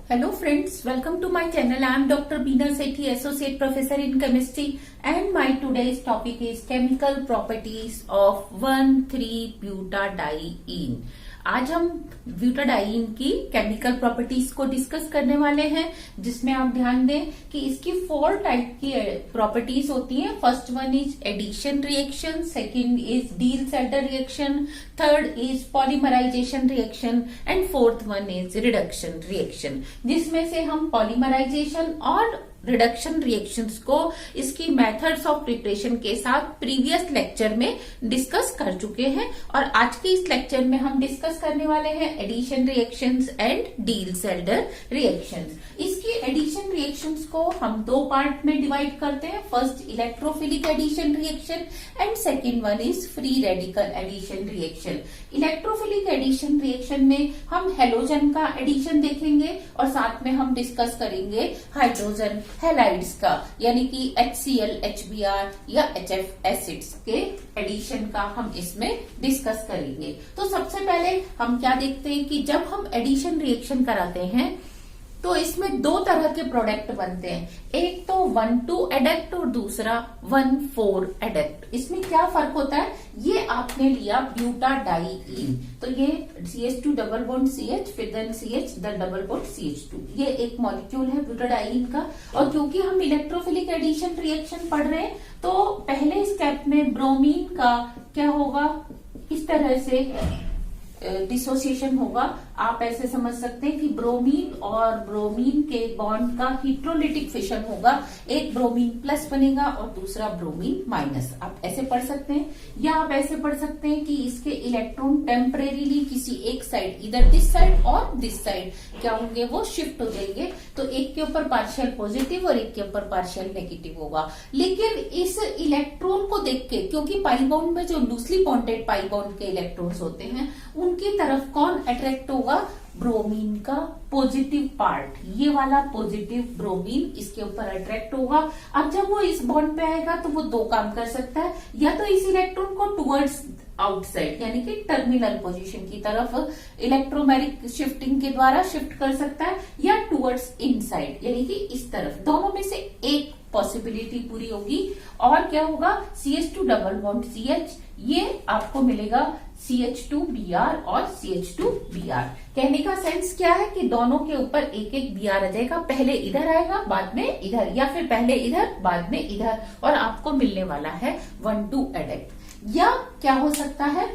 Hello friends, welcome to my channel. I am Dr. Beena Sethi, Associate Professor in Chemistry, and my today's topic is chemical properties of 1,3-butadiene. आज हम butadiene की chemical properties को discuss करने वाले हैं, जिसमें आप ध्यान दें कि इसकी 4 टाइप की प्रॉपर्टीज होती हैं. First one is addition reaction, second is Diels Alder reaction, third is polymerisation reaction and fourth one is reduction reaction, जिसमें से हम पॉलीमराइजेशन और रिडक्शन रिएक्शंस को इसकी मेथड्स ऑफ प्रिपरेशन के साथ प्रीवियस लेक्चर में डिस्कस कर चुके हैं. और आज के इस लेक्चर में हम डिस्कस करने वाले हैं addition reactions and Diels Alder reactions. इसकी एडिशन रिएक्शंस को हम 2 पार्ट में डिवाइड करते हैं. First electrophilic addition reaction and second one is free radical addition reaction. Electrophilic addition reaction में हम हेलोजन का एडिशन देखेंगे और साथ में हम डिस्कस करेंगे हाइड्रोजन हैलाइड्स का, यानी कि HCl, HBr या HF एसिड्स के एडिशन का हम इसमें डिस्कस करेंगे. तो सबसे पहले हम क्या देखते हैं कि जब हम एडिशन रिएक्शन कराते हैं तो इसमें 2 तरह के प्रोडक्ट बनते हैं. एक तो 1,2 एडक्ट और दूसरा 1,4 एडक्ट. इसमें क्या फर्क होता है, ये आपने लिया ब्यूटाडाइईन, तो ये CH2 डबल बॉन्ड CH फिर then CH the double bond CH2, ये एक मॉलिक्यूल है ब्यूटाडाइईन का. और क्योंकि हम इलेक्ट्रोफिलिक एडिशन रिएक्शन पढ़ रहे हैं तो पहले स्टेप में ब्रोमीन का क्या होगा, इस तरह से डिसोसिएशन होगा. आप ऐसे समझ सकते हैं कि ब्रोमीन और ब्रोमीन के बॉन्ड का हिट्रोलिटिक फिशन होगा. एक ब्रोमीन प्लस बनेगा और दूसरा ब्रोमीन माइनस. आप ऐसे पढ़ सकते हैं, या आप ऐसे पढ़ सकते हैं कि इसके इलेक्ट्रॉन टेम्परेरीली किसी एक साइड, इधर दिस साइड और दिस साइड क्या होंगे, वो शिफ्ट हो जाएंगे. तो एक के ऊपर पार्शियल पॉजिटिव और एक के ऊपर पार्शियल नेगेटिव होगा. लेकिन इस इलेक्ट्रॉन को देख के, क्योंकि पाई बॉन्ड में जो लूसली बॉन्डेड पाई बॉन्ड के इलेक्ट्रॉन्स होते हैं उनकी तरफ कौन अट्रैक्ट होगा, ब्रोमीन का पॉजिटिव पार्ट. ये वाला पॉजिटिव ब्रोमीन इसके ऊपर अट्रैक्ट होगा. अब जब वो इस बॉन्ड पे आएगा तो वो 2 काम कर सकता है, या तो इस इलेक्ट्रॉन को टुवर्ड्स आउटसाइड यानी कि टर्मिनल पोजीशन की तरफ इलेक्ट्रोमैग्नेटिक शिफ्टिंग के द्वारा शिफ्ट कर सकता है, या टुवर्ड्स इनसाइड यानी कि इस तरफ. दोनों में से एक पॉसिबिलिटी पूरी होगी. और क्या होगा, CH2 डबल बॉन्ड CH, ये आपको मिलेगा CH2Br और CH2Br. कहने का सेंस क्या है कि दोनों के ऊपर एक एक Br आ जाएगा. पहले इधर आएगा बाद में इधर, या फिर पहले इधर बाद में इधर, और आपको मिलने वाला है 1,2 एडक्ट. या क्या हो सकता है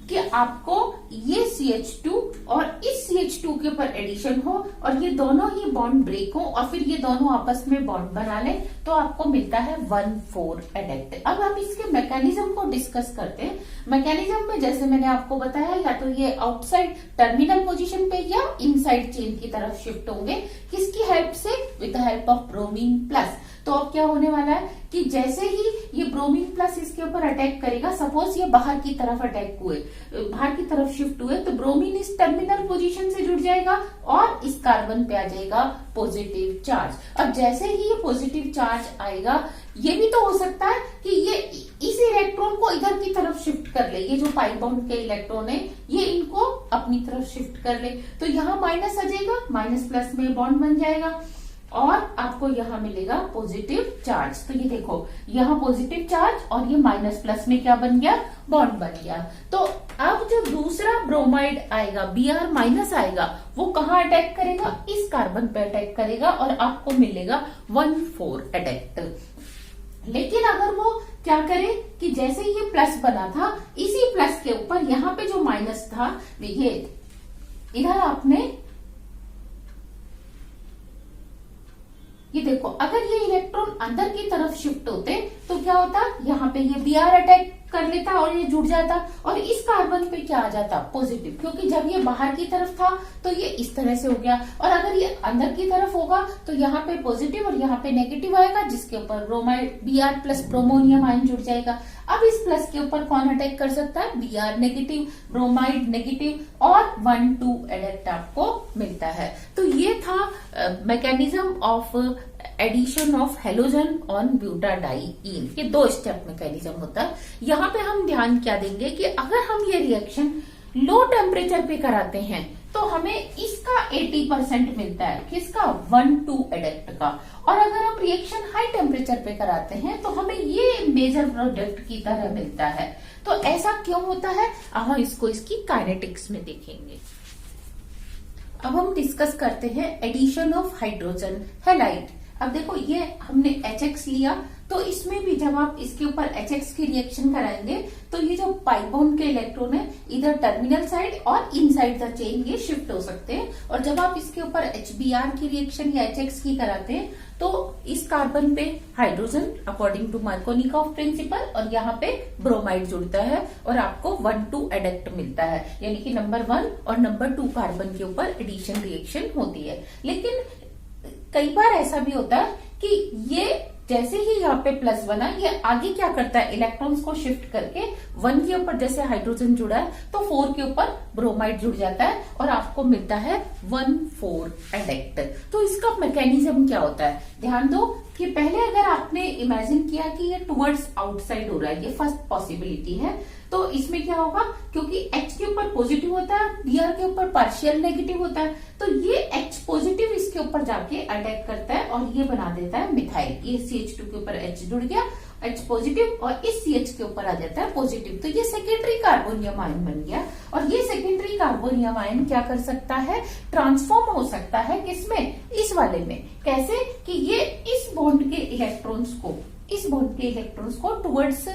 कि आपको ये CH2 और इस CH2 के ऊपर एडिशन हो और ये दोनों ही बॉन्ड ब्रेक हो और फिर ये दोनों आपस में बॉन्ड बना लें, तो आपको मिलता है 1,4 एडक्ट. अब हम इसके मैकेनिज्म को डिस्कस करते हैं. मैकेनिज्म में जैसे मैंने आपको बताया, या तो ये आउटसाइड टर्मिनल पोजीशन पे या इनसाइड चेन की तरफ शिफ्ट होंगे. किसकी हेल्प से, with the help of bromine plus. तो अब क्या होने वाला है कि जैसे ही ये ब्रोमीन प्लस इसके ऊपर अटैक करेगा, सपोज ये बाहर की तरफ अटैक हुए, बाहर की तरफ शिफ्ट हुए, तो ब्रोमीन इस टर्मिनल पोजीशन से जुड़ जाएगा और इस कार्बन पे आ जाएगा पॉजिटिव चार्ज. अब जैसे ही ये पॉजिटिव चार्ज आएगा, ये भी तो हो सकता है कि ये इस इलेक्ट्रॉन को इधर की तरफ शिफ्ट कर ले. ये जो पाई बॉन्ड के इलेक्ट्रॉन है ये इनको अपनी तरफ शिफ्ट कर ले, तो यहाँ माइनस आ जाएगा, माइनस प्लस में बॉन्ड बन जाएगा और आपको यहाँ मिलेगा पॉजिटिव चार्ज. तो ये देखो, यहाँ पॉजिटिव चार्ज और ये माइनस प्लस में क्या बन गया, बॉन्ड बन गया. तो अब जो दूसरा ब्रोमाइड आएगा, Br माइनस आएगा, वो कहाँ अटैक करेगा, इस कार्बन पे अटैक करेगा और आपको मिलेगा 1,4 एडक्ट. लेकिन अगर वो क्या करे कि जैसे ये प्लस बना था, इसी प्लस के ऊपर यहाँ पे जो माइनस था, ये इधर आपने ये देखो, अगर ये इलेक्ट्रॉन अंदर की तरफ शिफ्ट होते तो क्या होता, यहाँ पे ये Br अटैक कर लेता और ये जुड़ जाता और इस कार्बन पे क्या आ जाता, पॉजिटिव. क्योंकि जब ये बाहर की तरफ था तो ये इस तरह से हो गया, और अगर ये अंदर की तरफ होगा तो यहाँ पे पॉजिटिव और यहाँ पे नेगेटिव आएगा, जिसके ऊपर bromide Br plus bromonium ion जुड़ जाएगा. अब इस प्लस के ऊपर कौन अटैक कर सकता है, Br नेगेटिव, ब्रोमाइड नेगेटिव, और 1,2 एडक्ट आपको मिलता है. तो ये था mechanism of addition of halogen on butadiene. ये 2 स्टेप मैकेनिज्म होता है. यहाँ पे हम ध्यान क्या देंगे कि अगर हम ये रिएक्शन लो टेम्परेचर पे कराते हैं तो हमें इसका 80% मिलता है, किसका, 1,2 एडेक्ट का। और अगर हम रिएक्शन हाई टेम्परेचर पे कराते हैं तो हमें ये मेजर प्रोडक्ट की तरह मिलता है। तो ऐसा क्यों होता है, हम इसको इसकी काइनेटिक्स में देखेंगे। अब हम डिस्कस करते हैं एडिशन ऑफ हाइड्रोजन हैलाइड। अब देखो ये हमने HX लिया, तो इसमें भी जब आप इसके ऊपर HX की रिएक्शन कराएंगे तो ये जो पाई बॉन्ड के इलेक्ट्रॉन है इधर टर्मिनल साइड और इनसाइड द चेन ये शिफ्ट हो सकते हैं। और जब आप इसके ऊपर HBr की रिएक्शन या HX की कराते हैं तो इस कार्बन पे hydrogen according to Markovnikov principle और यहाँ पे ब्रोमाइड जुड़ता है और आपको 1,2 एडेक्ट मिलता है, यानी कि नंबर 1 और नंबर 2 कार्बन के ऊपर एडिशन रिएक्शन होती है। लेकिन कई बार ऐसा भी होता है कि ये जैसे ही यहाँ पे प्लस बना, ये आगे क्या करता है, इलेक्ट्रॉन्स को शिफ्ट करके 1 के ऊपर जैसे हाइड्रोजन जुड़ा है तो 4 के ऊपर ब्रोमाइड जुड़ जाता है और आपको मिलता है 1,4 एडेक्ट। तो इसका मैकेनिज्म क्या होता है, ध्यान दो कि पहले अगर आपने इमेजिन किया कि ये टुवर्ड्स आउटसाइड हो रहा है, ये फर्स्ट पॉसिबिलिटी है, तो इसमें क्या होगा, क्योंकि H के ऊपर पॉजिटिव होता है, Br के ऊपर पार्शियल नेगेटिव होता है, तो ये H पॉजिटिव इसके ऊपर जाके अटैक करता है और ये बना देता है मिथाइल। ये CH2 के ऊपर H जुड़ गया, H पॉजिटिव, और इस CH के ऊपर आ जाता है पॉजिटिव, तो ये सेकेंडरी कार्बोनियम आयन बन गया। और ये सेकेंडरी कार्बोनियम आयन क्या कर सकता है, ट्रांसफॉर्म हो सकता है किसमें, इस वाले में। कैसे कि ये इस बॉन्ड के इलेक्ट्रॉन्स को टुवर्ड्स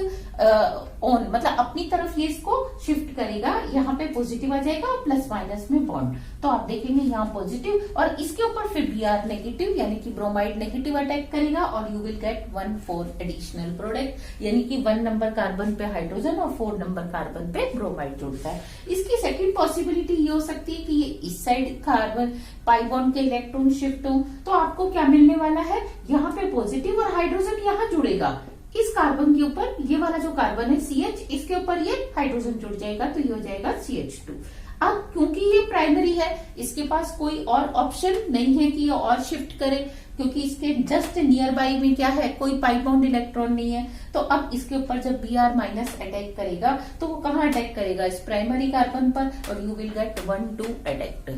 ऑन, मतलब अपनी तरफ ये इसको शिफ्ट करेगा, यहाँ पे पॉजिटिव आ जाएगा और प्लस माइनस में बॉन्ड, तो आप देखेंगे यहाँ पॉजिटिव और इसके ऊपर फिर Br नेगेटिव यानी कि ब्रोमाइड नेगेटिव अटैक करेगा और you will gate 1,4 additional product, यानी कि 1 नंबर कार्बन पे हाइड्रोजन और 4 नंबर कार्बन पे ब्रोमाइड जुड़ता है। इसकी सेकेंड पॉसिबिलिटी ये हो सकती है कि ये इस साइड कार्बन पाई बॉन्ड के इलेक्ट्रॉन शिफ्ट हो, तो आपको क्या मिलने वाला है, यहाँ पे पॉजिटिव और हाइड्रोजन यहाँ जुड़ेगा इस कार्बन के ऊपर, ये वाला जो कार्बन है CH, इसके ऊपर ये हाइड्रोजन जुड़ जाएगा तो ये हो जाएगा CH2। अब क्योंकि ये प्राइमरी है, इसके पास कोई और ऑप्शन नहीं है कि ये और शिफ्ट करे, क्योंकि इसके जस्ट नियर बाई में क्या है, कोई पाई बॉन्ड इलेक्ट्रॉन नहीं है। तो अब इसके ऊपर जब Br माइनस अटैक करेगा तो वो कहाँ अटैक करेगा, इस प्राइमरी कार्बन पर, और यू विल गेट 1,2 एडेक्ट।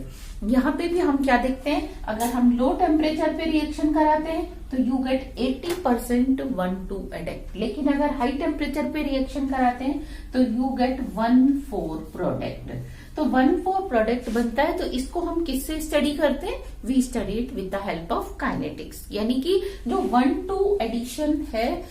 यहाँ पे भी हम क्या देखते हैं, अगर हम लो टेम्परेचर पे रिएक्शन कराते हैं तो यू गेट 80% 1,2 एडेक्ट, लेकिन अगर हाई टेम्परेचर पे रिएक्शन कराते हैं तो यू गेट 1,4 प्रोडक्ट। तो 1,4 प्रोडक्ट बनता है। तो इसको हम किससे स्टडी करते हैं, we study it with the help of kinetics, यानी कि जो 1,2 एडिशन है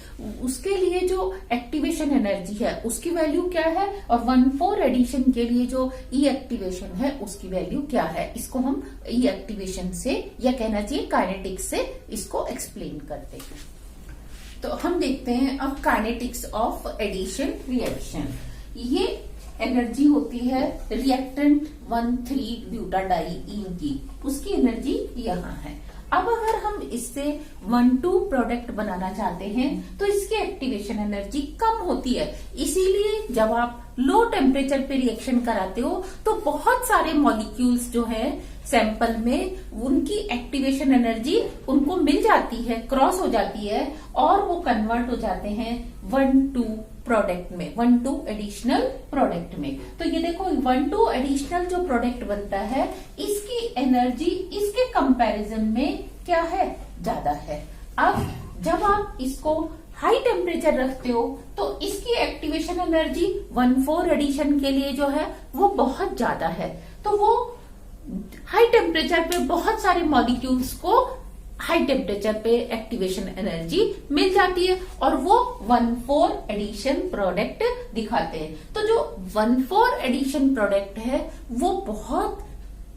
उसके लिए जो एक्टिवेशन एनर्जी है उसकी वैल्यू क्या है, और 1,4 एडिशन के लिए जो ई एक्टिवेशन है उसकी वैल्यू क्या है, इसको हम ई एक्टिवेशन से, या कहना चाहिए काइनेटिक्स से इसको एक्सप्लेन करते हैं। तो हम देखते हैं अब काइनेटिक्स ऑफ एडिशन रिएक्शन। ये एनर्जी होती है रिएक्टेंट 1,3-ब्यूटाडाइईन की, उसकी एनर्जी यहाँ है। अब अगर हम इससे 1,2 प्रोडक्ट बनाना चाहते हैं तो इसकी एक्टिवेशन एनर्जी कम होती है, इसीलिए जब आप लो टेम्परेचर पे रिएक्शन कराते हो तो बहुत सारे मॉलिक्यूल्स जो है सैंपल में, उनकी एक्टिवेशन एनर्जी उनको मिल जाती है, क्रॉस हो जाती है और वो कन्वर्ट हो जाते हैं 1,2 प्रोडक्ट में, 1,2 एडिशनल प्रोडक्ट में। तो ये देखो 1,2 एडिशनल जो प्रोडक्ट बनता है इसकी एनर्जी इसके कंपैरिजन में क्या है, ज्यादा है। अब जब आप इसको हाई टेम्परेचर रखते हो तो इसकी एक्टिवेशन एनर्जी 1,4 एडिशन के लिए जो है वो बहुत ज्यादा है, तो वो हाई टेम्परेचर पे बहुत सारे मॉलिक्यूल्स को हाई टेम्परेचर पे एक्टिवेशन एनर्जी मिल जाती है और वो 1,4 एडिशन प्रोडक्ट दिखाते हैं। तो जो 1,4 एडिशन प्रोडक्ट है वो बहुत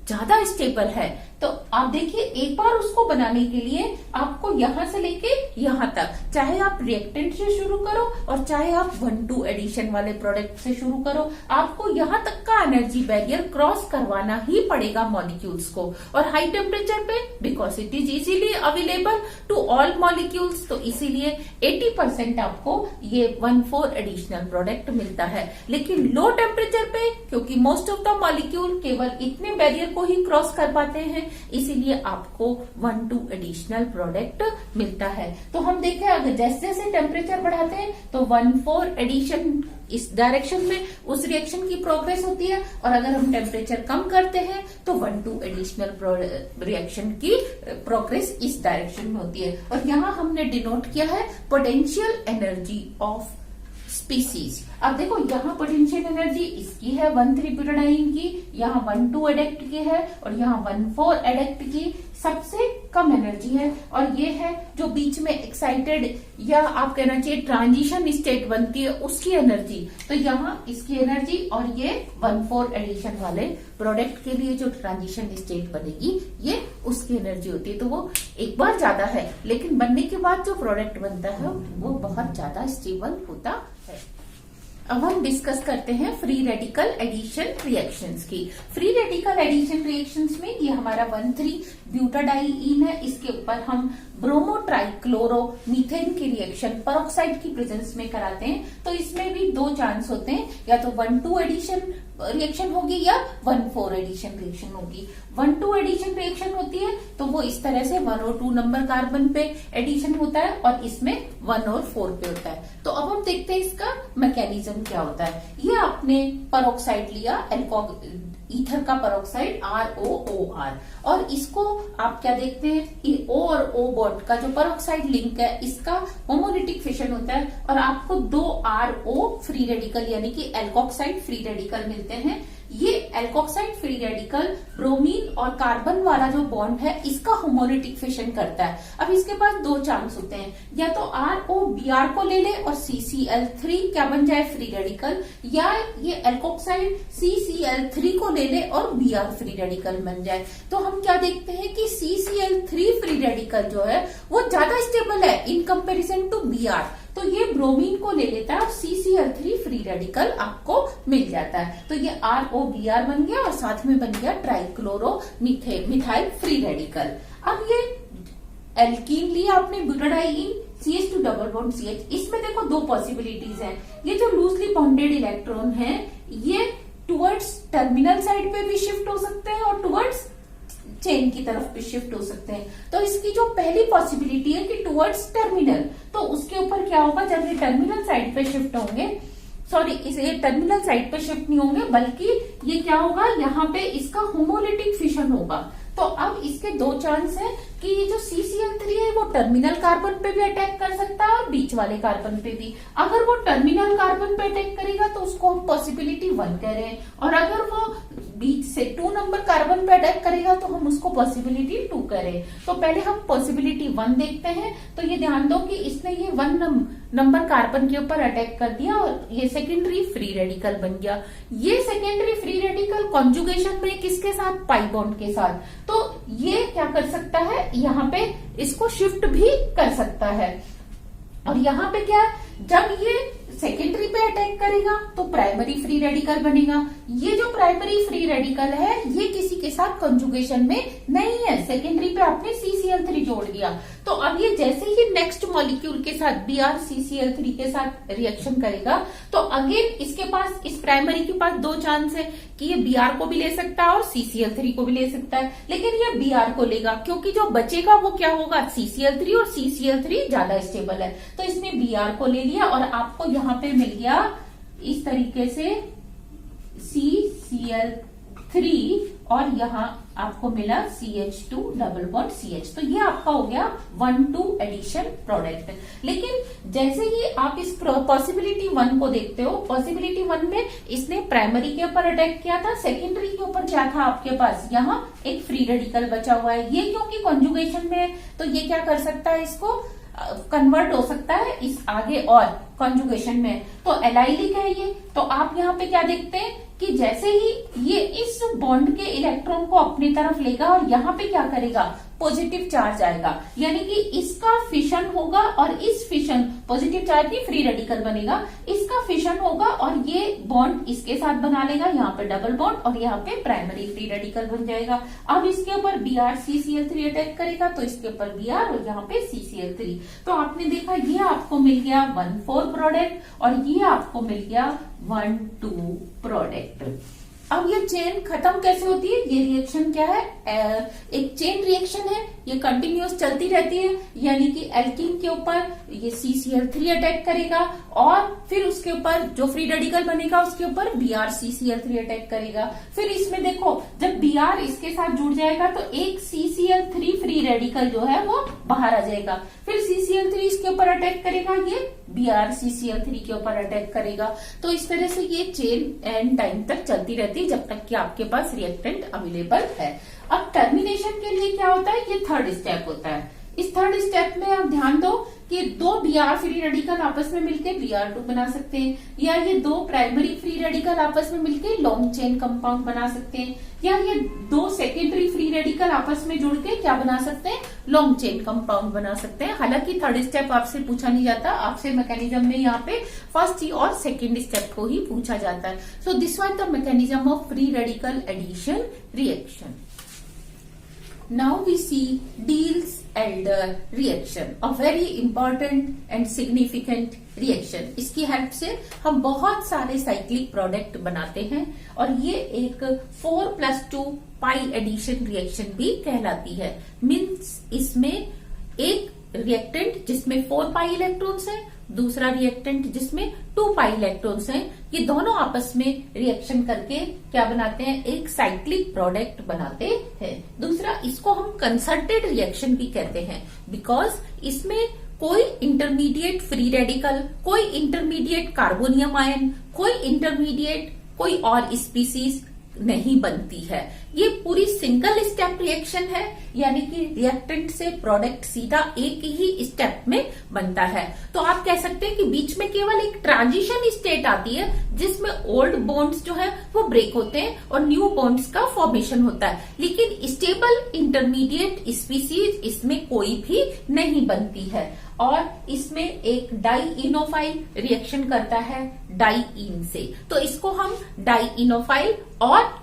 ज्यादा स्टेबल है। तो आप देखिए एक बार उसको बनाने के लिए आपको यहां से लेके यहां तक, चाहे आप रिएक्टेंट से शुरू करो और चाहे आप 1,2 एडिशन वाले प्रोडक्ट से शुरू करो, आपको यहां तक का एनर्जी बैरियर क्रॉस करवाना ही पड़ेगा मॉलिक्यूल्स को। और हाई टेम्परेचर पे because it is easily available to all molecules, तो इसीलिए 80% आपको ये 1,4 एडिशनल प्रोडक्ट मिलता है। लेकिन लो टेम्परेचर पे क्योंकि मोस्ट ऑफ द मॉलिक्यूल केवल इतने बैरियर को ही क्रॉस कर पाते हैं, इसीलिए आपको 1-2 एडिशनल प्रोडक्ट मिलता है। तो हम देखें अगर जैसे जैसे टेम्परेचर बढ़ाते हैं तो 1-4 एडिशन इस डायरेक्शन में उस रिएक्शन की प्रोग्रेस होती है, और अगर हम टेम्परेचर कम करते हैं तो 1-2 एडिशनल रिएक्शन की प्रोग्रेस इस डायरेक्शन में होती है। और यहाँ हमने डिनोट किया है पोटेंशियल एनर्जी ऑफ स्पीसीज। अब देखो यहाँ पोटेंशियल एनर्जी इसकी है 1,3 ब्यूटाडाइन की, यहाँ 1,2 एडेक्ट की है, और यहाँ 1,4 एडेक्ट की सबसे कम एनर्जी है। और ये है जो बीच में एक्साइटेड या आप कहना चाहिए ट्रांजिशन स्टेट बनती है उसकी एनर्जी। तो यहाँ इसकी एनर्जी और ये 1,4 एडिशन वाले प्रोडक्ट के लिए जो ट्रांजिशन स्टेट बनेगी ये उसकी एनर्जी होती है। तो वो एक बार ज्यादा है, लेकिन बनने के बाद जो प्रोडक्ट बनता है वो बहुत ज्यादा स्टेबल होता है। अब हम डिस्कस करते हैं फ्री रेडिकल एडिशन रिएक्शंस की। फ्री रेडिकल एडिशन रिएक्शंस में ये हमारा 1,3 ब्यूटाडाइईन है, इसके ऊपर हम ब्रोमो ट्राइक्लोरो मीथेन की रिएक्शन पेरोक्साइड की प्रेजेंस में कराते हैं। तो इसमें भी 2 चांस होते हैं, या तो 1-2 एडिशन रिएक्शन होगी या 1-4 एडिशन रिएक्शन होगी। 1-2 एडिशन रिएक्शन होती है तो वो इस तरह से 1 और 2 नंबर कार्बन पे एडिशन होता है, और इसमें 1 और 4 पे होता है। तो अब हम देखते हैं इसका मैकेनिज्म क्या होता है। ये आपने पेरोक्साइड लिया, ईथर का पेरोक्साइड ROOR, और इसको आप क्या देखते हैं कि O और O बॉन्ड का जो पेरोक्साइड लिंक है इसका होमोलिटिक फिशन होता है, और आपको 2 RO फ्री रेडिकल यानी कि एल्कोक्साइड फ्री रेडिकल मिलते हैं। ये एल्कोक्साइड फ्री रेडिकल ब्रोमीन और कार्बन वाला जो बॉन्ड है इसका होमोलिटिक फिशन करता है। अब इसके पास 2 चांस होते हैं, या तो ROBr को ले ले और CCl3 क्या बन जाए फ्री रेडिकल, या ये एल्कोक्साइड CCl3 को ले ले और Br फ्री रेडिकल बन जाए। तो हम क्या देखते हैं कि CCl3 फ्री रेडिकल जो है वो ज्यादा स्टेबल है इन कंपेरिजन टू Br। तो ये ब्रोमीन को ले लेता है और CCl3 फ्री रेडिकल आपको मिल जाता है। तो ये ROBr बन गया और साथ में बन गया ट्राइक्लोरो मिथाइल फ्री रेडिकल। अब ये एल्कीन लिया आपने ब्यूटाडाइईन CH2 डबल बॉन्ड CH। इसमें देखो 2 पॉसिबिलिटीज हैं। ये जो लूजली बॉन्डेड इलेक्ट्रॉन है ये टुवर्ड्स टर्मिनल साइड पे भी शिफ्ट हो सकते हैं और टुवर्ड्स चेन की तरफ भी शिफ्ट हो सकते हैं। तो इसकी जो पहली पॉसिबिलिटी है कि टुवर्ड्स टर्मिनल, तो उसके ऊपर क्या होगा जब ये टर्मिनल साइड पे शिफ्ट होंगे, सॉरी इसे टर्मिनल साइड पे शिफ्ट नहीं होंगे बल्कि ये क्या होगा यहाँ पे इसका होमोलिटिक फिशन होगा। तो अब इसके 2 चांस है कि ये जो CCl3 है वो टर्मिनल कार्बन पे भी अटैक कर सकता है और बीच वाले कार्बन पे भी। अगर वो टर्मिनल कार्बन पे अटैक करेगा तो उसको हम पॉसिबिलिटी 1 कह रहे हैं, और अगर वो बीच से 2 नंबर कार्बन पे अटैक करेगा तो हम उसको पॉसिबिलिटी 2 कह रहे हैं। तो पहले हम पॉसिबिलिटी 1 देखते हैं। तो ये ध्यान दो कि इसने ये 1 नंबर कार्बन के ऊपर अटैक कर दिया और ये सेकेंडरी फ्री रेडिकल बन गया। ये सेकेंडरी फ्री रेडिकल कॉन्जुगेशन में किसके साथ, पाई बॉन्ड के साथ। तो ये क्या कर सकता है, यहाँ पे इसको शिफ्ट भी कर सकता है। और यहाँ पे क्या, जब ये सेकेंडरी पे अटैक करेगा तो प्राइमरी फ्री रेडिकल बनेगा। ये जो प्राइमरी फ्री रेडिकल है ये किसी के साथ कंजुगेशन में नहीं है, सेकेंडरी पे आपने CCl3 जोड़ दिया। तो अब ये जैसे ही नेक्स्ट मॉलिक्यूल के साथ Br CCl3 के साथ रिएक्शन करेगा तो अगेन इसके पास, इस प्राइमरी के पास 2 चांस है कि ये Br को भी ले सकता है और CCl3 को भी ले सकता है, लेकिन ये Br को लेगा क्योंकि जो बचेगा वो क्या होगा, CCl3, और CCl3 ज्यादा स्टेबल है। तो इसने Br को ले लिया और आपको यहाँ पे मिल गया इस तरीके से CCl3 और यहाँ आपको मिला CH2 डबल बॉन्ड CH। तो ये आपका हो गया 1-2 एडिशन प्रोडक्ट। लेकिन जैसे ही आप इस पॉसिबिलिटी 1 को देखते हो, पॉसिबिलिटी 1 में इसने प्राइमरी के ऊपर अटैक किया था, सेकेंडरी के ऊपर क्या था आपके पास, यहाँ एक फ्री रेडिकल बचा हुआ है। ये क्योंकि कॉन्जुगेशन में है तो ये क्या कर सकता है, इसको कन्वर्ट हो सकता है इस आगे और कॉन्जुगेशन में, तो एलाइलिक है ये। तो आप यहाँ पे क्या देखते हैं कि जैसे ही ये इस बॉन्ड के इलेक्ट्रॉन को अपनी तरफ लेगा और यहाँ पे क्या करेगा, पॉजिटिव चार्ज आएगा, यानी कि इसका फिशन होगा और इस फिशन, पॉजिटिव चार्ज की फ्री रेडिकल बनेगा, इसका फिशन होगा और ये बॉन्ड इसके साथ बना लेगा, यहाँ पे डबल बॉन्ड और यहाँ पे प्राइमरी फ्री रेडिकल बन जाएगा। अब इसके ऊपर Br CCl3 अटैक करेगा तो इसके ऊपर Br और यहाँ पे CCl3। तो आपने देखा ये आपको मिल गया 1-4 प्रोडक्ट और ये आपको मिल गया 1-2 प्रोडक्ट। अब ये चेन खत्म कैसे होती है? ये रिएक्शन क्या है? एक चेन रिएक्शन है, ये कंटिन्यूअस चलती रहती है, यानी कि एल्कीन के ऊपर ये CCl3 अटैक करेगा और फिर उसके ऊपर जो फ्री रेडिकल बनेगा उसके ऊपर BrCCl3 अटैक करेगा। फिर इसमें देखो, जब Br इसके साथ जुड़ जाएगा तो एक CCl3 फ्री रेडिकल जो है वो बाहर आ जाएगा, फिर CCl3 इसके ऊपर अटैक करेगा, ये BrCCl3 के ऊपर अटैक करेगा। तो इस तरह से ये चेन एंड टाइम तक चलती रहती है जब तक कि आपके पास रिएक्टेंट अवेलेबल है। अब टर्मिनेशन के लिए क्या होता है? ये थर्ड स्टेप होता है। इस थर्ड स्टेप में आप ध्यान दो कि दो Br फ्री रेडिकल आपस में मिलकर Br2 बना सकते हैं, या ये दो प्राइमरी फ्री रेडिकल आपस में मिलकर लॉन्ग चेन कंपाउंड बना सकते हैं, या ये दो सेकेंडरी फ्री रेडिकल आपस में जुड़ के क्या बना सकते हैं? लॉन्ग चेन कंपाउंड बना सकते हैं। हालांकि थर्ड स्टेप आपसे पूछा नहीं जाता, आपसे मैकेनिज्म में यहाँ पे फर्स्ट और सेकेंड स्टेप को ही पूछा जाता है। So this was the mechanism of free radical addition reaction. Now we see Diels-Alder reaction, a very important and significant reaction. इसकी हेल्प से हम बहुत सारे साइक्लिक प्रोडक्ट बनाते हैं और ये एक 4+2 पाई एडिशन रिएक्शन भी कहलाती है। मीन्स इसमें एक रिएक्टेंट जिसमें 4 पाई इलेक्ट्रॉन्स हैं, दूसरा रिएक्टेंट जिसमें 2 पाई इलेक्ट्रॉन्स हैं, ये दोनों आपस में रिएक्शन करके क्या बनाते हैं? एक साइक्लिक प्रोडक्ट बनाते हैं। दूसरा, इसको हम कंसर्टेड रिएक्शन भी कहते हैं, बिकॉज इसमें कोई इंटरमीडिएट फ्री रेडिकल, कोई इंटरमीडिएट कार्बोनियम आयन, कोई इंटरमीडिएट कोई और स्पीसीज नहीं बनती है। ये पूरी सिंगल स्टेप रिएक्शन है, यानी कि रिएक्टेंट से प्रोडक्ट सीधा एक ही स्टेप में बनता है। तो आप कह सकते हैं कि बीच में केवल एक ट्रांजिशन स्टेट आती है जिसमें ओल्ड बॉन्ड्स जो है वो ब्रेक होते हैं और न्यू बॉन्ड्स का फॉर्मेशन होता है, लेकिन स्टेबल इंटरमीडिएट स्पीसीज इसमें कोई भी नहीं बनती है। और इसमें एक डाइइनोफाइल रिएक्शन करता है डाइइन से, तो इसको हम डाइइनोफाइल और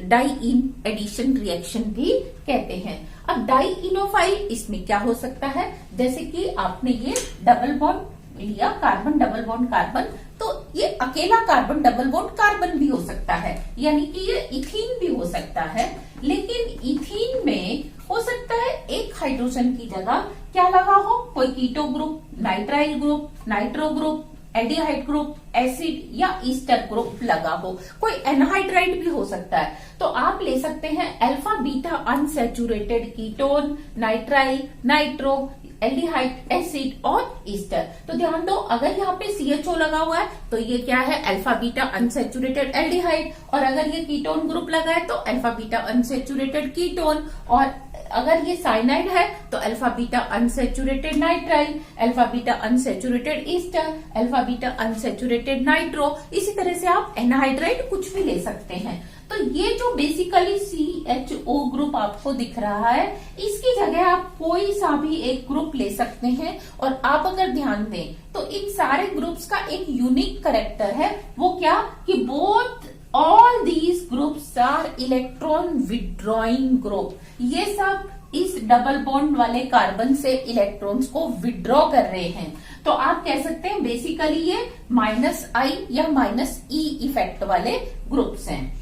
डाइइन एडिशन रिएक्शन भी कहते हैं। अब डाइइनोफाइल इसमें क्या हो सकता है? जैसे कि आपने ये डबल बॉन्ड लिया, कार्बन डबल बॉन्ड कार्बन, तो ये अकेला कार्बन डबल बॉन्ड कार्बन भी हो सकता है, यानी कि ये इथीन भी हो सकता है। लेकिन इथीन में हो सकता है एक हाइड्रोजन की जगह क्या लगा हो? कोई keto group, nitrile group, nitro group, aldehyde group, acid या ईस्टर ग्रुप लगा हो, कोई एनहाइड्राइड भी हो सकता है। तो आप ले सकते हैं alpha beta unsaturated ketone, nitrile, nitro, aldehyde, acid और ईस्टर। तो ध्यान दो, अगर यहाँ पे CHO लगा हुआ है तो ये क्या है? अल्फा बीटा अनसैचुरेटेड एल्डिहाइड, और अगर ये कीटोन ग्रुप लगा है तो अल्फा बीटा अनसैचुरेटेड कीटोन, और अगर ये साइनाइड है तो alpha beta unsaturated nitrile, alpha beta unsaturated Easter, alpha beta unsaturated nitro. इसी तरह से आप एनहाइड्राइड कुछ भी ले सकते हैं। तो ये जो बेसिकली CHO ग्रुप आपको दिख रहा है, इसकी जगह आप कोई सा भी एक ग्रुप ले सकते हैं। और आप अगर ध्यान दें तो इन सारे ग्रुप्स का एक यूनिक कैरेक्टर है, वो क्या? कि both all these groups are electron withdrawing group. ये सब इस डबल बॉन्ड वाले कार्बन से इलेक्ट्रॉन्स को विड्रॉ कर रहे हैं। तो आप कह सकते हैं बेसिकली ये -I या -E इफेक्ट वाले ग्रुप्स हैं।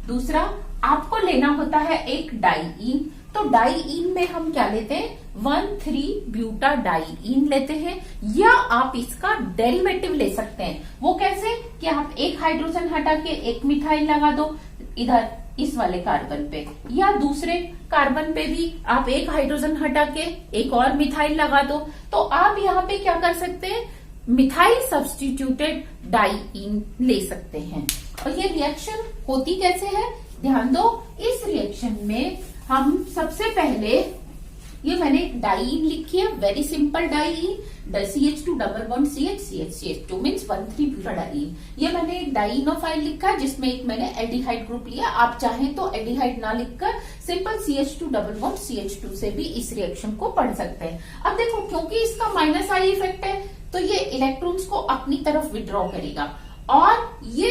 दूसरा, आपको लेना होता है एक डाइइन। तो डाइइन में हम क्या लेते हैं? 1,3-ब्यूटाडाइइन लेते हैं, या आप इसका डेरिवेटिव ले सकते हैं। वो कैसे? कि आप एक हाइड्रोजन हटा के एक मिथाइल लगा दो इधर इस वाले कार्बन पे, या दूसरे कार्बन पे भी आप एक हाइड्रोजन हटा के एक और मिथाइल लगा दो। तो आप यहाँ पे क्या कर सकते हैं? मिथाइल सब्स्टिट्यूटेड डाइइन ले सकते हैं। और ये रिएक्शन होती कैसे है? ध्यान दो, इस रिएक्शन में हम सबसे पहले, ये मैंने डाइइन लिखी है, very simple diene, CH2 double bond CH, CH2 means one three butadiene. ये मैंने एक डाइइनोफाइल लिखा है जिसमें एक मैंने एल्डिहाइड ग्रुप लिया। आप चाहें तो एल्डिहाइड ना लिखकर simple CH2 double bond CH2 से भी इस रिएक्शन को पढ़ सकते हैं। अब देखो, क्योंकि इसका -I इफेक्ट है तो ये इलेक्ट्रॉन्स को अपनी तरफ विड्रॉ करेगा, और ये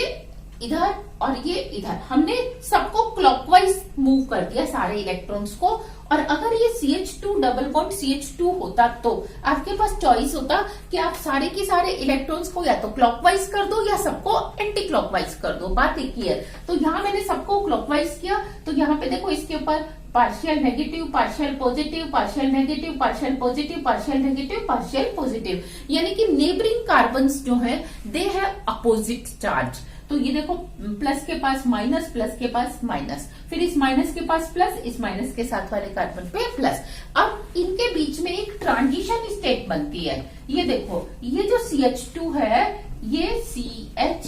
इधर और ये इधर, हमने सबको क्लॉकवाइज मूव कर दिया सारे इलेक्ट्रॉन्स को। और अगर ये CH2 डबल बॉन्ड CH2 होता तो आपके पास चॉइस होता कि आप सारे के सारे इलेक्ट्रॉन्स को या तो क्लॉकवाइज कर दो या सबको एंटी क्लॉकवाइज कर दो। बात एक ही है। तो यहाँ मैंने सबको क्लॉकवाइज किया, तो यहाँ पे देखो इसके ऊपर partial negative, partial positive, partial negative, partial positive, partial negative, partial positive, यानी कि नेबरिंग कार्बन्स जो है दे हैव अपोजिट चार्ज। तो ये देखो प्लस के पास माइनस, प्लस के पास माइनस, फिर इस माइनस के पास प्लस, इस माइनस के साथ वाले कार्बन पे प्लस। अब इनके बीच में एक ट्रांजिशन स्टेट बनती है। ये देखो ये जो CH2 है, ये CH,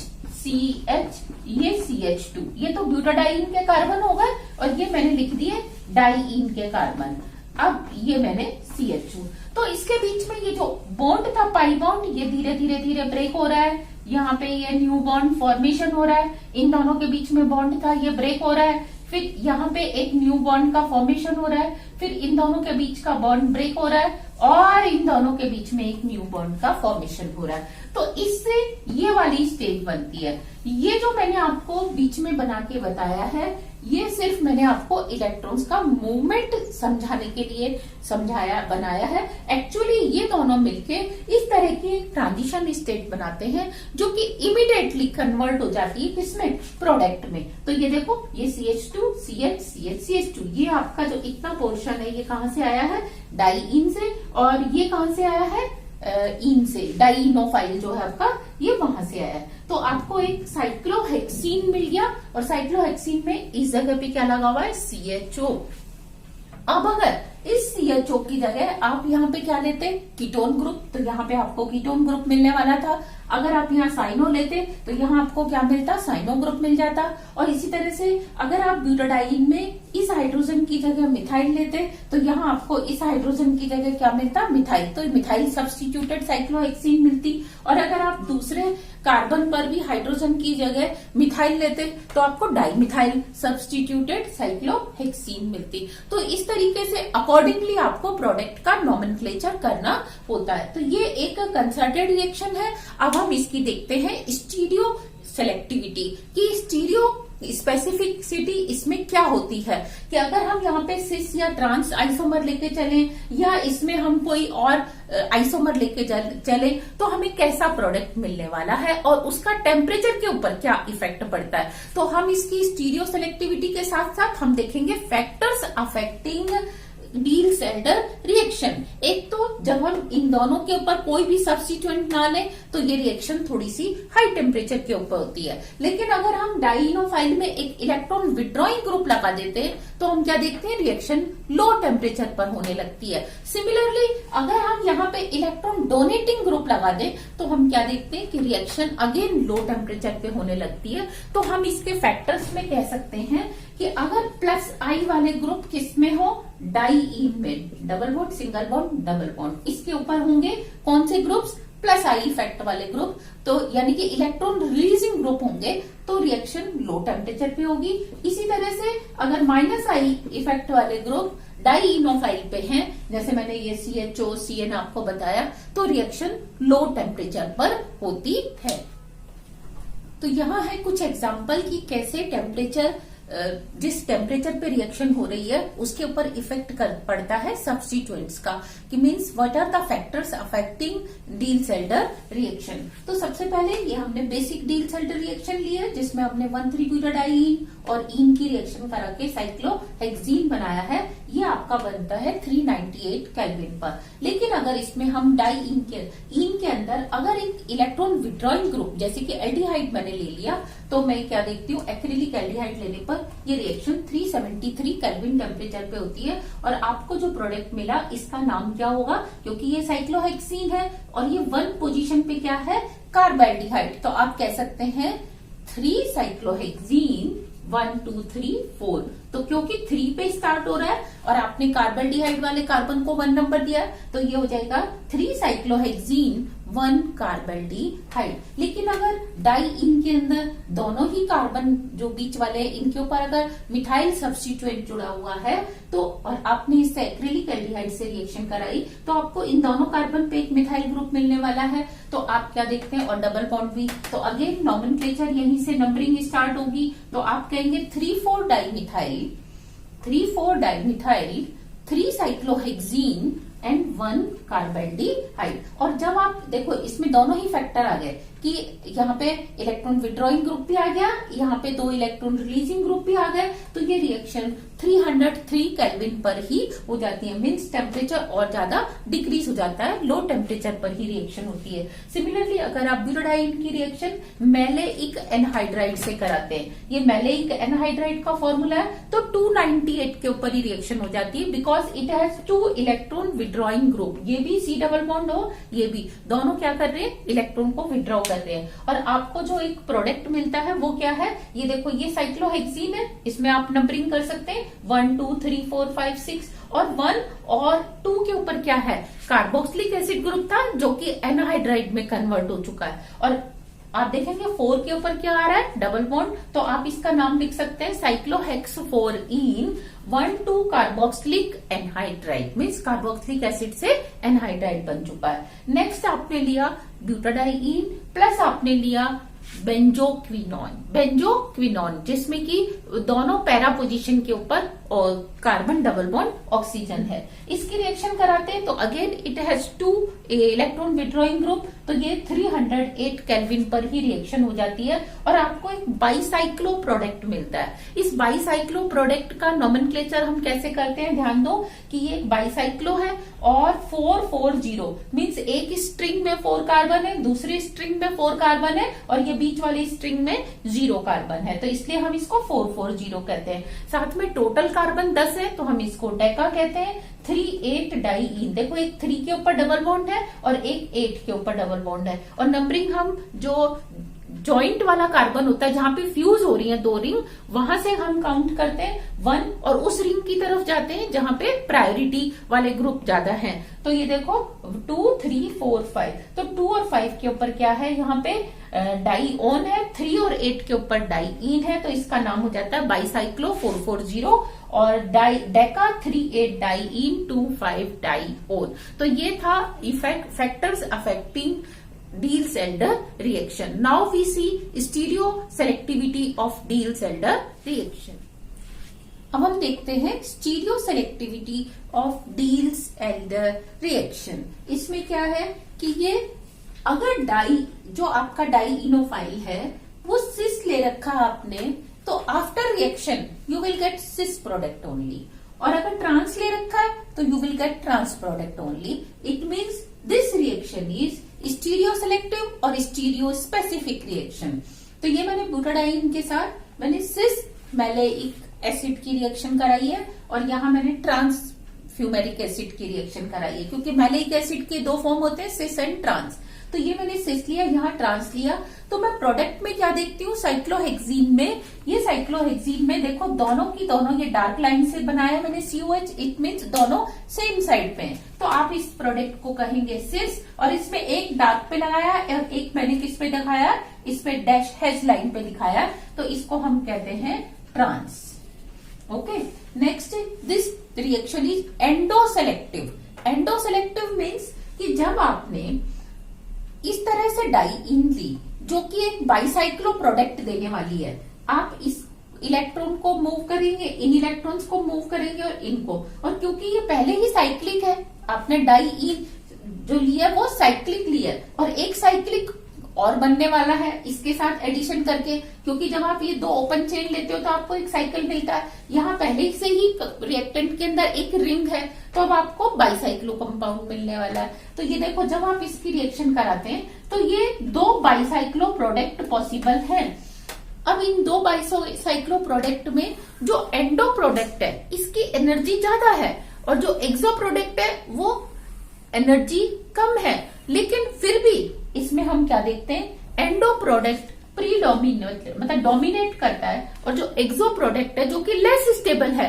ये CH2, ये तो ब्यूटाडाइन के कार्बन हो गए और ये मैंने लिख दिए डाइईन के कार्बन। अब ये मैंने CH2, तो इसके बीच में ये जो बॉन्ड था पाई बॉन्ड, ये धीरे धीरे धीरे ब्रेक हो रहा है। यहाँ पे ये न्यू बॉन्ड फॉर्मेशन हो रहा है, इन दोनों के बीच में बॉन्ड था ये ब्रेक हो रहा है। फिर यहाँ पे एक न्यू बॉन्ड का फॉर्मेशन हो रहा है, फिर इन दोनों के बीच का बॉन्ड ब्रेक हो रहा है और इन दोनों के बीच में एक न्यू बॉन्ड का फॉर्मेशन हो रहा है। तो इससे ये वाली स्टेट बनती है। ये जो मैंने आपको बीच में बना के बताया है, ये सिर्फ मैंने आपको इलेक्ट्रॉन्स का मूवमेंट समझाने के लिए बनाया है। एक्चुअली ये दोनों मिलके इस तरह की ट्रांजिशन स्टेट बनाते हैं जो कि इमीडिएटली कन्वर्ट हो जाती है किसमें, प्रोडक्ट में। तो ये देखो ये CH2, CH, CH, CH2, ये आपका जो इतना पोर्शन है ये कहाँ से आया है, डाइईन से, और ये कहाँ से आया है, इन से, डाइइनोफाइल जो है आपका ये वहां से आया है। तो आपको एक साइक्लोहेक्सीन मिल गया और साइक्लोहेक्सीन में इस जगह पे क्या लगा हुआ है, CHO। अब अगर इस CHO की जगह आप यहाँ पे क्या लेते, कीटोन ग्रुप, तो यहाँ पे आपको कीटोन ग्रुप मिलने वाला था। अगर आप यहाँ साइनो लेते तो यहाँ आपको क्या मिलता, साइनो ग्रुप मिल जाता। और इसी तरह से अगर आप ब्यूटाडाइन में इस हाइड्रोजन की जगह मिथाइल लेते तो यहाँ आपको इस हाइड्रोजन की जगह क्या मिलता, मिथाइल, तो मिथाइल सब्स्टिट्यूटेड साइक्लोहेक्सीन मिलती। और अगर आप दूसरे कार्बन पर भी हाइड्रोजन की जगह मिथाइल लेते तो आपको डाइमिथाइल सब्स्टिट्यूटेड साइक्लोहेक्सीन मिलती। तो इस तरीके से अकॉर्डिंगली आपको प्रोडक्ट का नॉमेनक्लेचर करना होता है। तो ये एक कंसर्टेड रिएक्शन है। अब हम इसकी देखते हैं स्टीरियो सेलेक्टिविटी की स्टीरियो स्पेसिफिसिटी इसमें क्या होती है कि अगर हम यहाँ पे सिस या ट्रांस आइसोमर लेके चलें या इसमें हम कोई और आइसोमर लेके चले तो हमें कैसा प्रोडक्ट मिलने वाला है और उसका टेम्परेचर के ऊपर क्या इफेक्ट पड़ता है। तो हम इसकी स्टीरियो सेलेक्टिविटी के साथ साथ हम देखेंगे फैक्टर्स अफेक्टिंग डील-सेल्डर रिएक्शन। एक तो जब हम इन दोनों के ऊपर कोई भी सब्स्टिट्यूएंट ना लें तो ये रिएक्शन थोड़ी सी हाई टेम्परेचर के ऊपर होती है, लेकिन अगर हम डाइइनोफाइल में एक इलेक्ट्रॉन विड्रॉइंग ग्रुप लगा देते हैं तो हम क्या देखते हैं, रिएक्शन लो टेम्परेचर पर होने लगती है। सिमिलरली अगर हम यहाँ पे इलेक्ट्रॉन डोनेटिंग ग्रुप लगा दें तो हम क्या देखते हैं कि रिएक्शन अगेन लो टेम्परेचर पे होने लगती है। तो हम इसके फैक्टर्स में कह सकते हैं कि अगर प्लस आई वाले ग्रुप किसमें हो, डाइईन में, double bond single bond double bond, इसके ऊपर होंगे कौन से ग्रुप्स, प्लस आई इफेक्ट वाले ग्रुप, तो यानी कि इलेक्ट्रॉन रिलीजिंग ग्रुप होंगे तो रिएक्शन लो टेम्परेचर पे होगी। इसी तरह से अगर माइनस आई इफेक्ट वाले ग्रुप डाइइनोफाइल पे हैं, जैसे मैंने ये CHO CN आपको बताया, तो रिएक्शन लो टेम्परेचर पर होती है। तो यहाँ है कुछ एग्जाम्पल कि कैसे टेम्परेचर, जिस टेम्परेचर पे रिएक्शन हो रही है उसके ऊपर इफेक्ट पड़ता है सब्स्टिट्यूएंट्स का, कि means what are the factors affecting Diels Alder reaction. तो सबसे पहले ये हमने बेसिक डील-सेल्डर रिएक्शन ली है जिसमें हमने 1,3-ब्यूटाडाइईन और ईन की रिएक्शन करा के साइक्लोहेक्सीन बनाया है। ये आपका बनता है 398 केल्विन पर। लेकिन अगर इसमें हम डाइईन के अंदर अगर एक इलेक्ट्रॉन विड्रॉइंग ग्रुप जैसे कि एल्डिहाइड मैंने ले लिया तो मैं क्या देखती हूँ, एक्रिलिक एल्डिहाइड लेने पर ये रिएक्शन 373 केल्विन टेम्परेचर पे होती है और आपको जो प्रोडक्ट मिला इसका नाम क्या होगा, क्योंकि ये साइक्लोहेक्सीन है और ये 1 पोजीशन पे क्या है, कार्बोएल्डिहाइड, तो आप कह सकते हैं 3 साइक्लोहेक्सीन 1 2 3 4। तो क्योंकि 3 पे स्टार्ट हो रहा है और आपने कार्बोएल्डिहाइड वाले कार्बन को 1 नंबर दिया है तो ये हो जाएगा 3 साइक्लोहेक्सीन 1 कार्बल्डिहाइड। लेकिन अगर डाइईन के अंदर दोनों ही कार्बन जो बीच वाले हैं इनके ऊपर अगर मिथाइल सब्स्टिट्यूएंट जुड़ा हुआ है तो और आपने इससे एक्रिलिक एल्डिहाइड से रिएक्शन कराई तो आपको इन दोनों कार्बन पे एक मिथाइल ग्रुप मिलने वाला है। तो आप क्या देखते हैं, और डबल बॉन्ड भी, तो अगेन नॉमेनक्लेचर यहीं से नंबरिंग स्टार्ट होगी। तो आप कहेंगे 3,4 डाइमिथाइल, 3,4 डाइमिथाइल, 3 साइक्लोहेक्सीन एंड 1 कार्बल्डिहाइड। और जब आप देखो इसमें दोनों ही फैक्टर आ गए कि यहाँ पे इलेक्ट्रॉन विड्रॉइंग ग्रुप भी आ गया, यहाँ पे 2 इलेक्ट्रॉन रिलीजिंग ग्रुप भी आ गए, तो ये रिएक्शन 303 केल्विन पर ही हो जाती है। मीन्स टेम्परेचर और ज्यादा डिक्रीज हो जाता है, लो टेम्परेचर पर ही रिएक्शन होती है। सिमिलरली अगर आप ब्यूटाडाइन की रिएक्शन मैलेइक एनहाइड्राइड से कराते हैं, ये मैलेइक एनहाइड्राइड का फॉर्मूला है, तो 298 के ऊपर ही रिएक्शन हो जाती है because it has 2 electron withdrawing group. ये भी C डबल बॉन्ड हो, ये भी, दोनों क्या कर रहे हैं, इलेक्ट्रॉन को विड्रॉ कर रहे हैं। और आपको जो एक प्रोडक्ट मिलता है वो क्या है, ये देखो, ये साइक्लोहेक्सीन है, इसमें आप नंबरिंग कर सकते हैं 1 2 3 4 5 6, और 1 और 2 के ऊपर क्या है, कार्बोक्सिलिक एसिड ग्रुप था जो कि एनहाइड्राइड में कन्वर्ट हो चुका है। और आप देखेंगे 4 के ऊपर क्या आ रहा है, डबल बॉन्ड, तो आप इसका नाम लिख सकते हैं साइक्लोहेक्स-4-ईन 1,2 carboxylic anhydride. Means carboxylic acid से एनहाइड्राइड बन चुका है। नेक्स्ट आपने लिया ब्यूटाडाइईन प्लस आपने लिया बेंजोक्विनोन, बेंजोक्विनोन जिसमें कि दोनों पैरा पोजीशन के ऊपर और कार्बन डबल बॉन्ड ऑक्सीजन है। इसकी रिएक्शन कराते हैं तो again it has 2 electron withdrawing group, तो ये 308 केल्विन पर ही रिएक्शन हो जाती है और आपको एक बाईसाइक्लो प्रोडक्ट मिलता है। इस बाईसाइक्लो प्रोडक्ट का नॉमेनक्लेचर हम कैसे करते हैं, ध्यान दो कि ये एक बाईसाइक्लो है और 440 मीन्स एक स्ट्रिंग में 4 कार्बन है, दूसरी स्ट्रिंग में 4 कार्बन है और ये बीच वाली स्ट्रिंग में 0 कार्बन है, तो इसलिए हम इसको 440 कहते हैं। साथ में टोटल कार्बन 10 है तो हम इसको डेका कहते हैं। 3,8 डाइईन, देखो एक 3 के ऊपर डबल बॉन्ड है और एक 8 के ऊपर डबल बॉन्ड है। और नंबरिंग हम जो जॉइंट वाला कार्बन होता है जहां पे फ्यूज हो रही है 2 रिंग, वहां से हम काउंट करते हैं 1 और उस रिंग की तरफ जाते हैं जहां पे प्रायोरिटी वाले ग्रुप ज्यादा हैं। तो ये देखो 2 3 4 5, तो 2 और 5 के ऊपर क्या है, यहाँ पे डाइओन है, 3 और 8 के ऊपर डाइईन है, तो इसका नाम हो जाता है बाईसाइक्लो 440 और डेका 3,8 डाइईन 2,5 डाइओन। तो ये था factors affecting Diels-Alder reaction. Now we see stereo selectivity of Diels-Alder reaction. अब हम देखते हैं stereo selectivity of Diels-Alder reaction. इसमें क्या है कि ये अगर डाई जो आपका डाइइनोफाइल है वो सिस ले रखा आपने, तो after reaction you will get cis product only, और अगर ट्रांस ले रखा है तो you will get trans product only. It means this reaction is stereo selective और स्टीरियो स्पेसिफिक रिएक्शन। तो ये मैंने ब्यूटाडाइन के साथ मैंने सिस मैलेइक एसिड की रिएक्शन कराई है और यहाँ मैंने ट्रांस फ्यूमेरिक एसिड की रिएक्शन कराई है, क्योंकि मैलेइक एसिड के 2 फॉर्म होते हैं, सिस एंड ट्रांस। तो ये मैंने सिस लिया, यहाँ ट्रांस लिया, तो मैं प्रोडक्ट में क्या देखती हूँ, साइक्लोहेक्सीन में, ये साइक्लोहेक्सीन में देखो दोनों की दोनों ये डार्क लाइन से बनाया मैंने COH, इट मीन्स दोनों सेम साइड पे हैं, तो आप इस प्रोडक्ट को कहेंगे सिस। और इसमें एक डार्क पे लगाया और एक मैंने किस पे दिखाया, इस पे डैश हैश लाइन पे दिखाया, तो इसको हम कहते हैं trans. Okay, next this reaction is endoselective. Endoselective means कि जब आपने इस तरह से डाइईन ली जो कि एक बाईसाइक्लो प्रोडक्ट देने वाली है, आप इस इलेक्ट्रॉन को मूव करेंगे, इन इलेक्ट्रॉन्स को मूव करेंगे और इनको, और क्योंकि ये पहले ही साइक्लिक है, आपने डाइईन जो लिया वो साइक्लिक लिया और एक साइक्लिक और बनने वाला है इसके साथ एडिशन करके, क्योंकि जब आप ये 2 ओपन चेन लेते हो तो आपको एक साइकिल मिलता है। यहाँ पहले से ही रिएक्टेंट के अंदर एक रिंग है, तो अब आपको बाईसाइक्लो कंपाउंड मिलने वाला है। तो ये देखो जब आप इसकी रिएक्शन कराते हैं तो ये 2 बाईसाइक्लो प्रोडक्ट पॉसिबल है। अब इन 2 बाईसाइक्लो प्रोडक्ट में जो एंडो प्रोडक्ट है इसकी एनर्जी ज्यादा है और जो एक्सो प्रोडक्ट है वो एनर्जी कम है, लेकिन फिर भी इसमें हम क्या देखते हैं, एंडो प्रोडक्ट प्रीडोमिनेट मतलब डोमिनेट करता है, और जो एक्सो प्रोडक्ट है जो कि लेस स्टेबल है,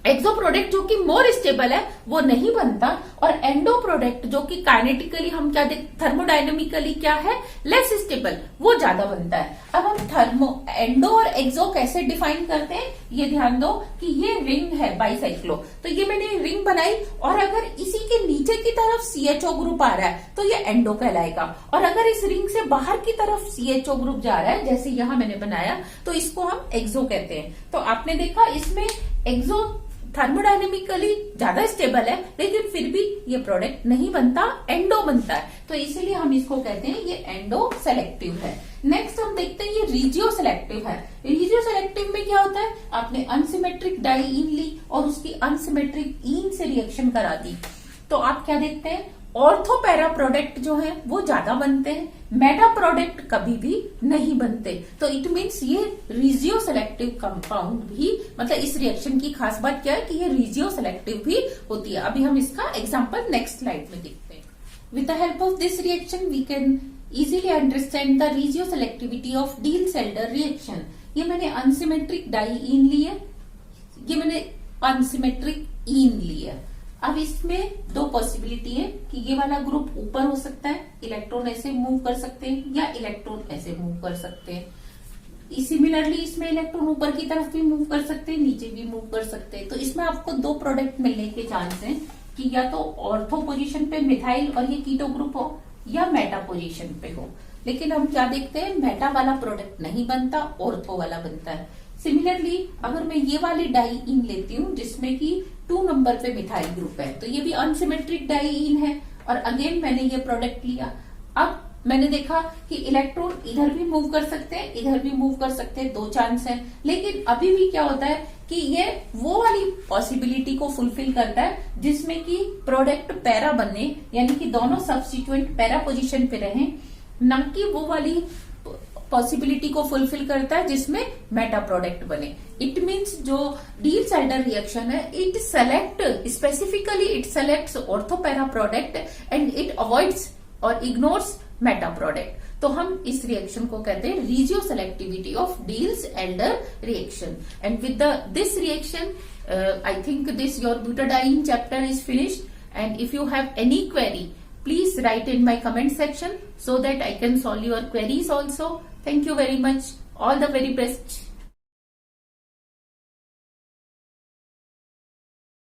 एक्सो प्रोडक्ट जो कि मोर स्टेबल है वो नहीं बनता, और एंडो प्रोडक्ट जो कि काइनेटिकली हम क्या थर्मोडायनेमिकली क्या है, लेस स्टेबल, वो ज्यादा बनता है। अब हम एंडो और एक्सो कैसे डिफाइन करते हैं, ये ध्यान दो कि ये रिंग है बाइसाइक्लो, तो ये मैंने रिंग बनाई, और अगर इसी के नीचे की तरफ CHO ग्रुप आ रहा है तो ये एंडो कहलाएगा, और अगर इस रिंग से बाहर की तरफ CHO ग्रुप जा रहा है, जैसे यहां मैंने बनाया, तो इसको हम एक्सो कहते हैं। तो आपने देखा इसमें एक्सो थर्मोडायनेमिकली ज्यादा स्टेबल है, लेकिन फिर भी ये प्रोडक्ट नहीं बनता, एंडो बनता है, तो इसीलिए हम इसको कहते हैं ये एंडो सेलेक्टिव है। नेक्स्ट हम देखते हैं ये रीजियो सेलेक्टिव है। रीजियो सेलेक्टिव में क्या होता है, आपने अनसिमेट्रिक डाइईन ली और उसकी अनसिमेट्रिक ईन से रिएक्शन करा दी, तो आप क्या देखते हैं, ऑर्थो पैरा प्रोडक्ट जो है वो ज्यादा बनते हैं, मेटा प्रोडक्ट कभी भी नहीं बनते। तो इट मीन्स ये रीजियो सेलेक्टिव कंपाउंड भी, मतलब इस रिएक्शन की खास बात क्या है कि ये रीजियो सेलेक्टिव भी होती है। अभी हम इसका एग्जांपल नेक्स्ट स्लाइड में देखते हैं। With the help of this reaction we can easily understand the regioselectivity of Diels Alder reaction. ये मैंने अनसिमेट्रिक डाइईन ली है, ये मैंने अनसिमेट्रिक ईन ली है। अब इसमें दो पॉसिबिलिटी है कि ये वाला ग्रुप ऊपर हो सकता है, इलेक्ट्रॉन ऐसे मूव कर सकते हैं, या इलेक्ट्रॉन ऐसे मूव कर सकते हैं। सिमिलरली इसमें इलेक्ट्रॉन ऊपर की तरफ भी मूव कर सकते हैं, नीचे भी मूव कर सकते हैं। तो इसमें आपको दो प्रोडक्ट मिलने के चांस हैं कि या तो ऑर्थो पोजीशन पे मिथाइल और ये कीटो ग्रुप हो, या मेटा पोजीशन पे हो। लेकिन हम क्या देखते हैं, मेटा वाला प्रोडक्ट नहीं बनता, ऑर्थो वाला बनता है। सिमिलरली अगर मैं ये वाली डाइईन लेती हूँ जिसमें कि 2 नंबर पे मिथाइल ग्रुप है, तो ये भी अनसिमेट्रिक डाइईन है, और अगेन मैंने ये प्रोडक्ट लिया। अब मैंने देखा कि इलेक्ट्रॉन इधर भी मूव कर सकते हैं, इधर भी मूव कर सकते हैं, 2 चांस है। लेकिन अभी भी क्या होता है कि ये वो वाली पॉसिबिलिटी को फुलफिल करता है जिसमें कि प्रोडक्ट पैरा बने, यानी कि दोनों सब्स्टिट्यूएंट पैरा पोजीशन पे रहे, ना कि वो वाली पॉसिबिलिटी को फुलफिल करता है जिसमें मेटा प्रोडक्ट बने। इट मीन्स जो डील-सेल्डर रिएक्शन है, it select specifically, it selects ortho para product and it avoids और इग्नोर्स मेटा प्रोडक्ट। तो हम इस रिएक्शन को कहते हैं regioselectivity of Diels Alder reaction. And with this reaction I think this your butadiene chapter is finished. And if you have any query, please write in my comment section so that I can solve your queries also. Thank you very much. All the very best.